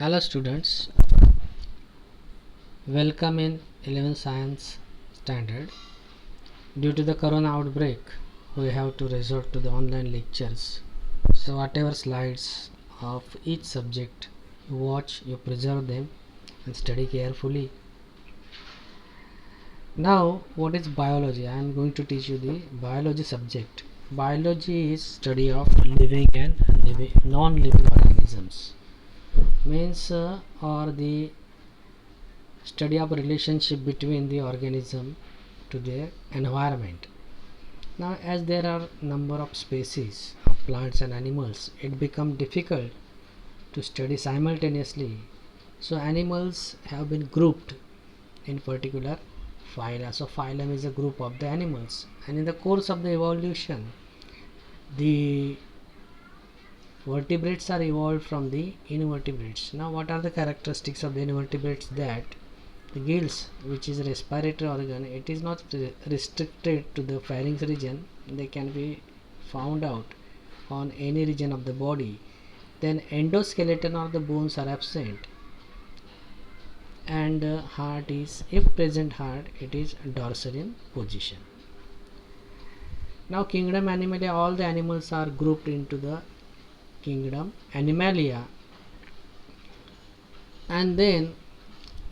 Hello students, welcome in 11th Science Standard. Due to the corona outbreak, we have to resort to the online lectures. So whatever slides of each subject you watch, you preserve them and study carefully. Now what is biology? I am going to teach you the biology subject. Biology is study of living and non-living organisms. Means or the study of relationship between the organism to their environment. Now as there are number of species of plants and animals, it becomes difficult to study simultaneously. So animals have been grouped in particular phyla. So phylum is a group of the animals, and in the course of the evolution the vertebrates are evolved from the invertebrates. Now what are the characteristics of the invertebrates? That the gills, which is a respiratory organ, it is not restricted to the pharynx region. They can be found out on any region of the body. Then endoskeleton or the bones are absent, and heart is, if present heart, it is dorsal in position. Now kingdom Animalia, all the animals are grouped into the kingdom Animalia, and then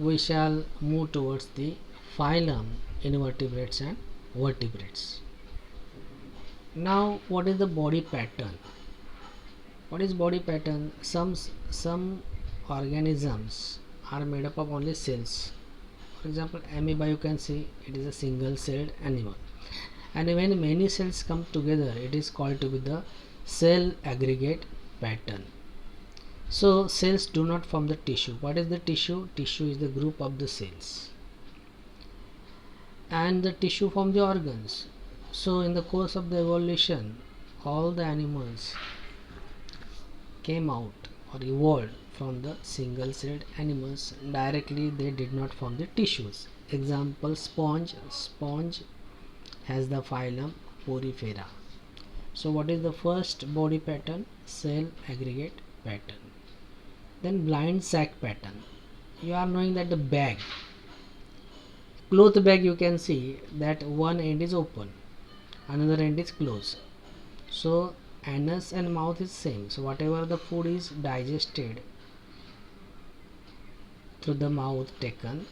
we shall move towards the phylum invertebrates and vertebrates. Now what is the body pattern? What is body pattern? Some organisms are made up of only cells. For example, amoeba, you can see it is a single celled animal, and when many cells come together, it is called to be the cell aggregate pattern. So cells do not form the tissue. What is the tissue? Tissue is the group of the cells, and the tissue form the organs. So in the course of the evolution, all the animals came out or evolved from the single celled animals. Directly they did not form the tissues. Example, sponge has the phylum Porifera. So what is the first body pattern? Cell aggregate pattern. Then blind sac pattern. You are knowing that the bag, cloth bag, you can see that one end is open, another end is closed. So anus and mouth is same. So whatever the food is digested through the mouth taken,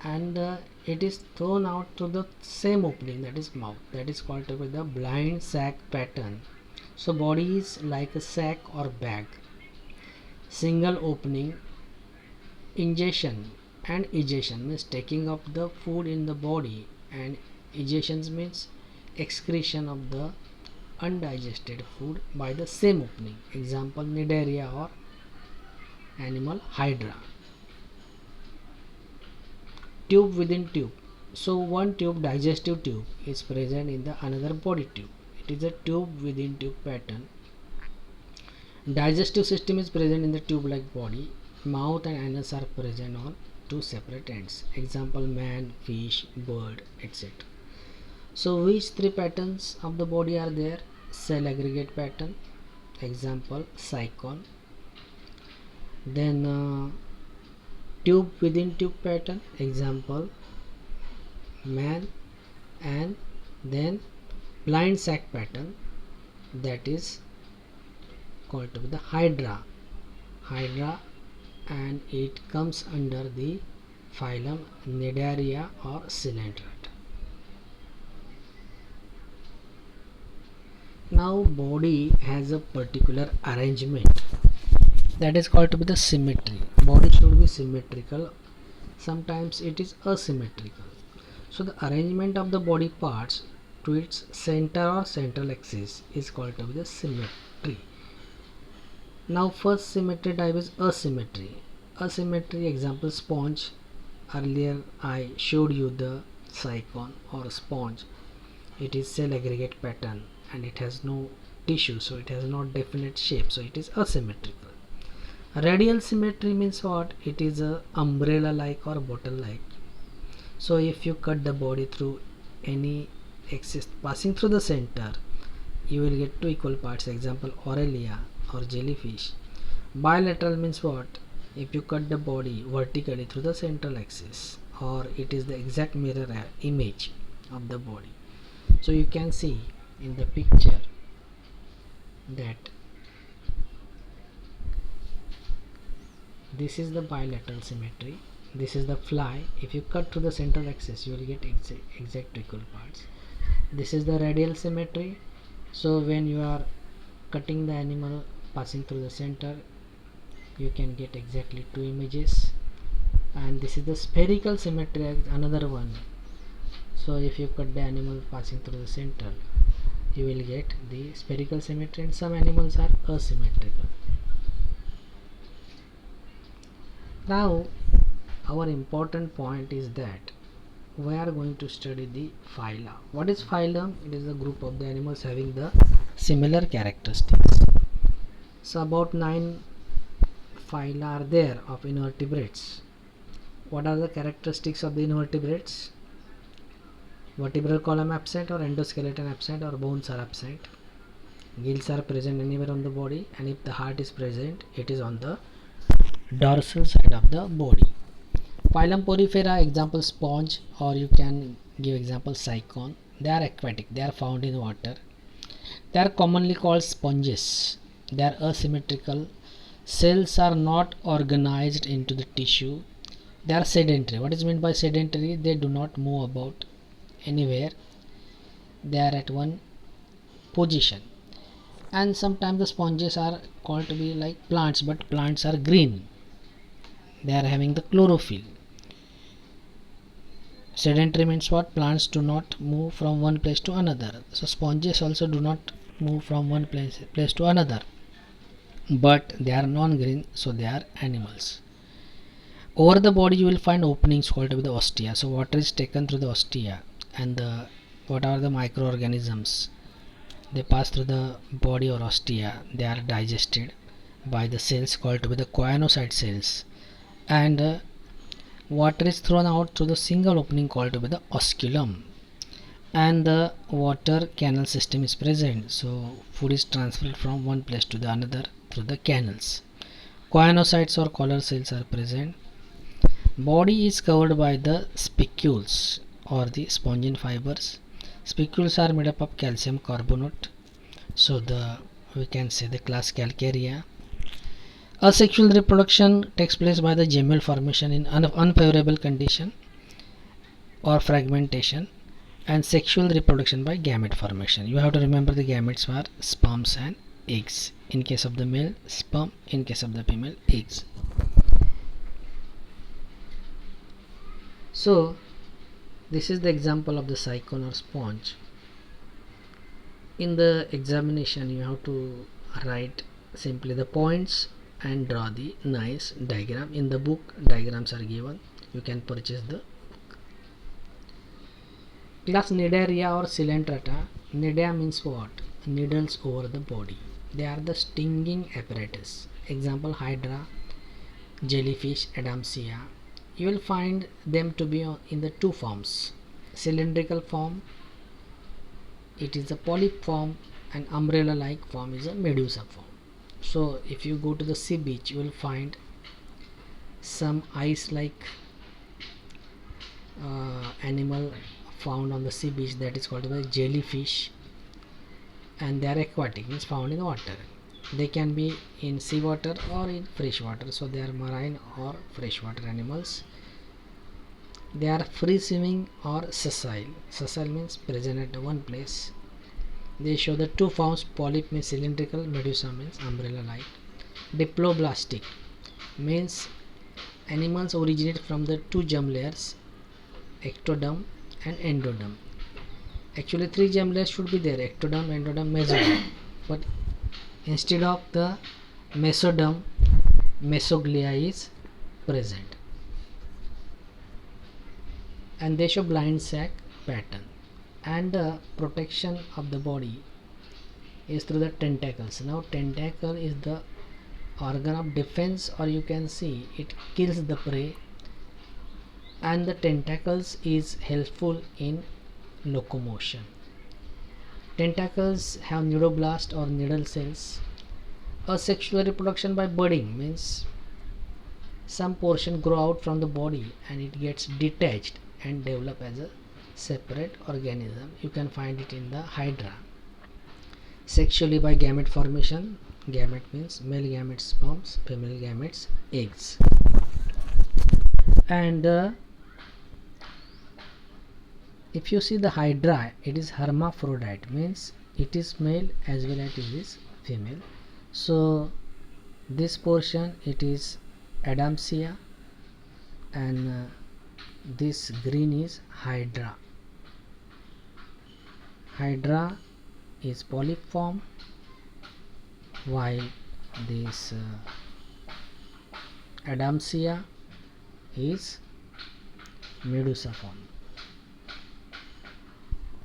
and it is thrown out through the same opening, that is mouth. That is called to be the blind sac pattern. So body is like a sac or bag, single opening. Ingestion and egestion means taking up the food in the body, and egestion means excretion of the undigested food by the same opening. Example, Cnidaria or animal Hydra. Tube within tube. So one tube, digestive tube, is present in the another body tube. It is a tube within tube pattern. Digestive system is present in the tube like body. Mouth and anus are present on two separate ends. Example, man, fish, bird, etc. So which three patterns of the body are there? Cell aggregate pattern. Example, cycon. Then tube within tube pattern. Example, man. And then blind sac pattern, that is called to be the Hydra. And it comes under the phylum Cnidaria or Coelenterata. Now body has a particular arrangement, that is called to be the symmetry. Body should be symmetrical. Sometimes it is asymmetrical. So the arrangement of the body parts to its center or central axis is called to be the symmetry. Now first symmetry type is asymmetry. Asymmetry, example, sponge. Earlier I showed you the cycon or sponge. It is cell aggregate pattern and it has no tissue, so it has no definite shape, so it is asymmetrical. Radial symmetry means what? It is a umbrella like or bottle like. So if you cut the body through any axis passing through the center, you will get two equal parts. Example, Aurelia or jellyfish. Bilateral means what? if you cut the body vertically through the central axis, or it is the exact mirror image of the body. So you can see in the picture that this is the bilateral symmetry, this is the fly. If you cut through the central axis, you will get exact equal parts. This is the radial symmetry, so when you are cutting the animal passing through the center, you can get exactly two images. And this is the spherical symmetry, another one. So if you cut the animal passing through the center, you will get the spherical symmetry, and some animals are asymmetrical. Now our important point is that we are going to study the phyla. What is phylum? It is a group of the animals having the similar characteristics. So about 9 phyla are there of invertebrates. What are the characteristics of the invertebrates? Vertebral column absent, or endoskeleton absent, or bones are absent. Gills are present anywhere on the body, and if the heart is present, it is on the dorsal side of the body. Phylum Porifera, example sponge, or you can give example cycon. They are aquatic, they are found in water. They are commonly called sponges. They are asymmetrical. Cells are not organized into the tissue. They are sedentary. What is meant by sedentary? They do not move about anywhere. They are at one position. And sometimes the sponges are called to be like plants, but plants are green. They are having the chlorophyll. Sedentary means what? Plants do not move from one place to another. So sponges also do not move from one place to another. But they are non-green, so they are animals. Over the body you will find openings called to be the ostia. So water is taken through the ostia, and what are the microorganisms? They pass through the body or ostia. They are digested by the cells called to be the choanocyte cells, and water is thrown out through the single opening called to be the osculum, and the water canal system is present, so food is transferred from one place to the another through the canals. Choanocytes or collar cells are present. Body is covered by the spicules or the spongin fibers. Spicules are made up of calcium carbonate, so we can say the class Calcarea. Asexual reproduction takes place by the gemelle formation in unfavorable condition or fragmentation, and sexual reproduction by gamete formation. You have to remember the gametes are sperms and eggs. In case of the male, sperm; in case of the female, eggs. So this is the example of the cycon or sponge. In the examination you have to write simply the points and draw the nice diagram. In the book diagrams are given, you can purchase the book. Class Cnidaria or Coelenterata. Nidea means what? Needles over the body. They are the stinging apparatus. Example hydra, jellyfish, Adamsia. You will find them to be in the two forms. Cylindrical form, it is a polyp form, and umbrella like form is a medusa form. So if you go to the sea beach, you will find some ice like animal found on the sea beach, that is called the jellyfish, and they are aquatic, means found in water. They can be in seawater or in fresh water, so they are marine or freshwater animals. They are free swimming or sessile. Sessile means present at one place. They show the two forms. Polyp means cylindrical, medusa means umbrella like. Diploblastic means animals originate from the two germ layers, ectoderm and endoderm. Actually 3 germ layers should be there: ectoderm, endoderm, mesoderm. But instead of the mesoderm, mesoglia is present, and they show blind sac pattern. And the protection of the body is through the tentacles. Now tentacle is the organ of defense, or you can see it kills the prey, and the tentacles is helpful in locomotion. Tentacles have neuroblast or needle cells. Asexual reproduction by budding means some portion grow out from the body and it gets detached and develop as a separate organism. You can find it in the hydra. Sexually by gamete formation. Gamete means male gametes sperms, female gametes eggs. And if you see the hydra, it is hermaphrodite, means it is male as well as it is female. So this portion it is Adamsia, and this green is hydra. Hydra is polyform, while this Adamsia is medusiform.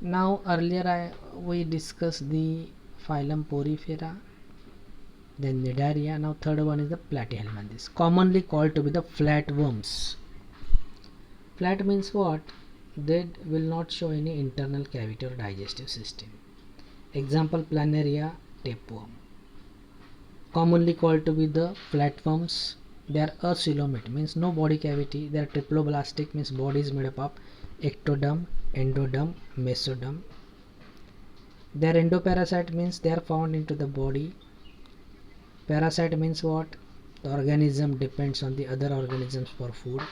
Now earlier we discussed the phylum Porifera, then Cnidaria. Now third one is the Platyhelminthes, commonly called to be the flatworms. Flat means what? They will not show any internal cavity or digestive system. Example, Planaria, tapeworm. Commonly called to be the flatworms. They are acoelomate, means no body cavity. They are triploblastic, means body is made up of ectoderm, endoderm, mesoderm. They are endoparasite, means they are found into the body. Parasite means what? The organism depends on the other organisms for food,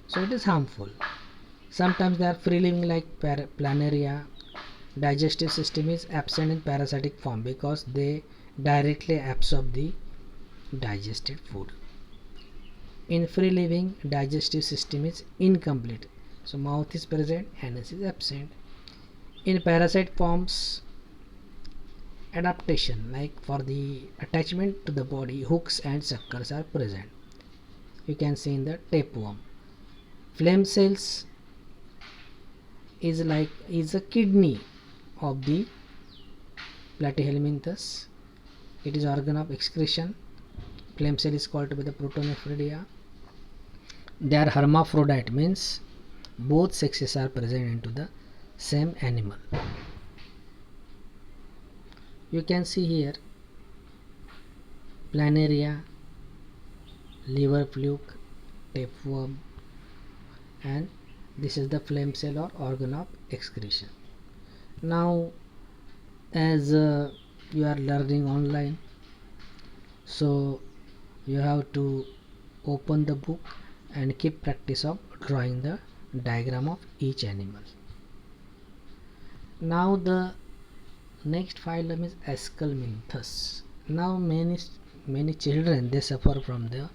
so it is harmful. Sometimes they are free living like Planaria. Digestive system is absent in parasitic form because they directly absorb the digested food. In free living, digestive system is incomplete, so mouth is present, anus is absent. In parasite forms, adaptation like for the attachment to the body, hooks and suckers are present. You can see in the tapeworm. Flame cells is a kidney of the Platyhelminthes. It is organ of excretion. Flame cell is called to be the Protonephridia. They are hermaphrodite, means both sexes are present into the same animal. You can see here Planaria, liver fluke, tapeworm, and this is the flame cell or organ of excretion. Now as you are learning online, so you have to open the book and keep practice of drawing the diagram of each animal. Now the next phylum is Aschelminthes. Now many children, they suffer from the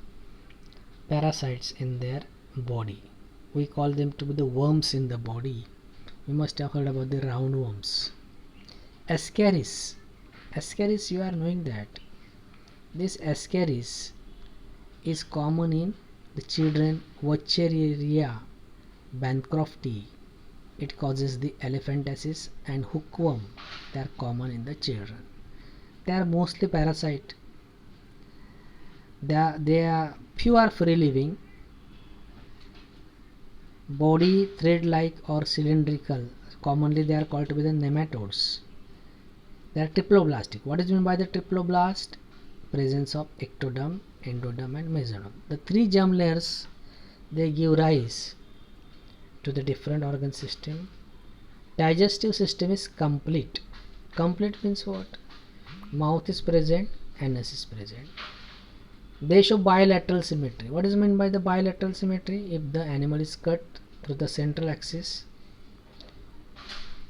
parasites in their body. We call them to be the worms in the body. You must have heard about the roundworms. Ascaris. Ascaris, you are knowing that this Ascaris is common in the children. Wuchereria bancrofti, it causes the elephantiasis, and hookworm, they are common in the children. They are mostly parasite. They are few are free living, body thread like or cylindrical. Commonly they are called to be the nematodes. They are triploblastic. What is meant by the triploblast? Presence of ectoderm, endoderm and mesoderm. The three germ layers, they give rise to the different organ system. Digestive system is complete. Complete means what? Mouth is present, anus is present. They show bilateral symmetry. What is meant by the bilateral symmetry? If the animal is cut through the central axis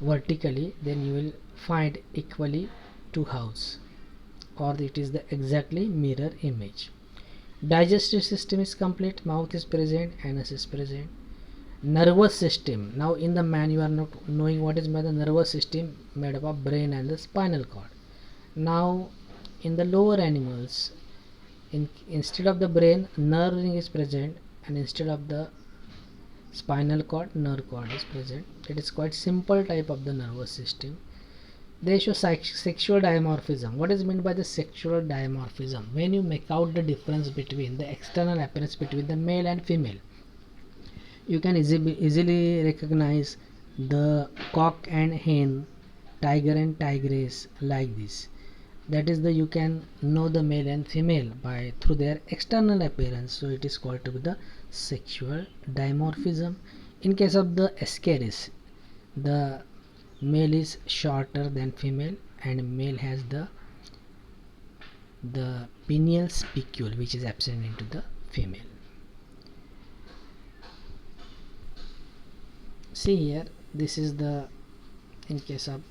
vertically, then you will find equally two halves, or it is the exactly mirror image. Digestive system is complete, mouth is present, anus is present. Nervous system. Now in the man you are not knowing what is by the nervous system, made up of brain and the spinal cord. Now in the lower animals, instead of the brain, nerve ring is present, and instead of the spinal cord, nerve cord is present. It is quite simple type of the nervous system. They show sexual dimorphism. What is meant by the sexual dimorphism? When you make out the difference between the external appearance between the male and female, you can easily recognize the cock and hen, tiger and tigress, like this. that is the you can know the male and female by through their external appearance, so it is called to be the sexual dimorphism. In case of the Ascaris, the male is shorter than female, and male has the pineal spicule which is absent into the female. See here, this is the, in case of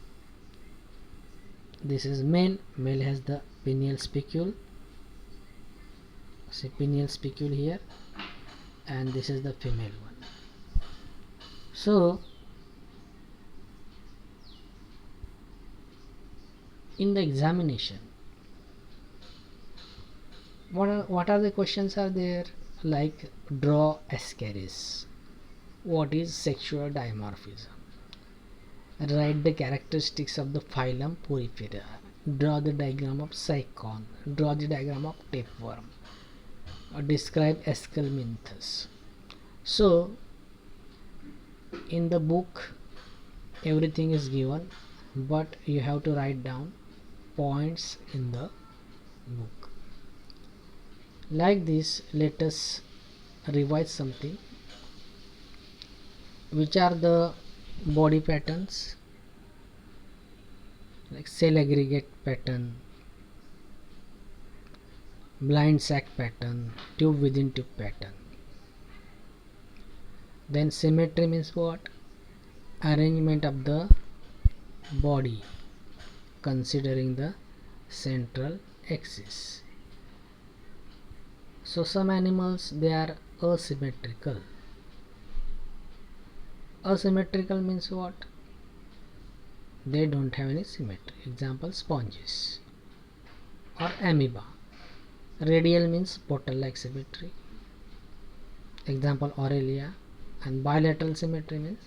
this is male, male has the pineal spicule, see pineal spicule here, and this is the female one. So in the examination, what are the questions are there, like draw Ascaris, what is sexual dimorphism, write the characteristics of the phylum Porifera, draw the diagram of Cycon, draw the diagram of tapeworm, or describe Esculminthus. So in the book everything is given, but you have to write down points in the book. Like this, let us revise something. Which are the body patterns? Like cell aggregate pattern, blind sac pattern, tube within tube pattern. Then symmetry means what? Arrangement of the body considering the central axis. So some animals, they are asymmetrical. Asymmetrical means what? They don't have any symmetry. Example, sponges or amoeba. Radial means portal like symmetry. Example, Aurelia. And bilateral symmetry means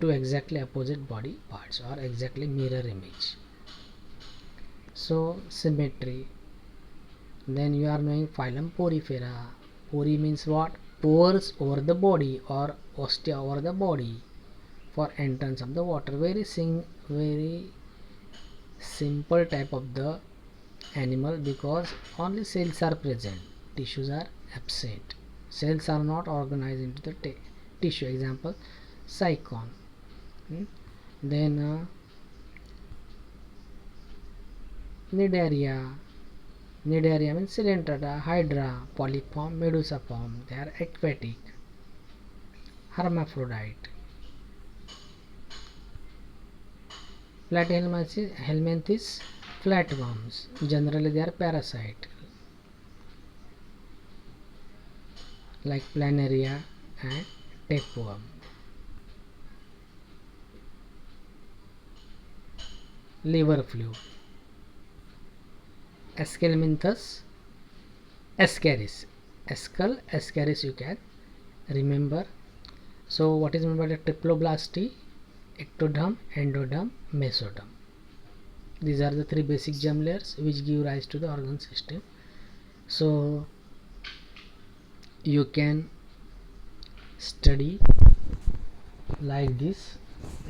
two exactly opposite body parts or exactly mirror image. So symmetry. Then you are knowing phylum Porifera. Pori means what? Pores over the body or ostia over the body for entrance of the water. Very simple type of the animal, because only cells are present, tissues are absent. Cells are not organized into the tissue. Example, Cycon. Then Cnidaria. Cnidaria means Coelenterata, Hydra, Polyform, Medusaform. They are aquatic. Hermaphrodite. Platyhelminthes, flatworms. Generally they are parasite, like Planaria and tapeworm. Liver fluke. Esculminthus, Ascaris. Ascaris you can remember. So what is meant by the triploblasty? Ectoderm, endoderm, mesoderm. These are the three basic germ layers which give rise to the organ system. So you can study like this.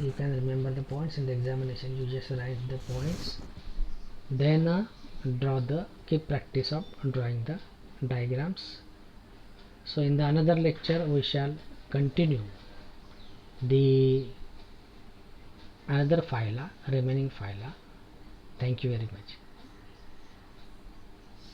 You can remember the points in the examination. You just write the points, then keep practice of drawing the diagrams. So in the another lecture we shall continue the another phyla, remaining phyla. Thank you very much.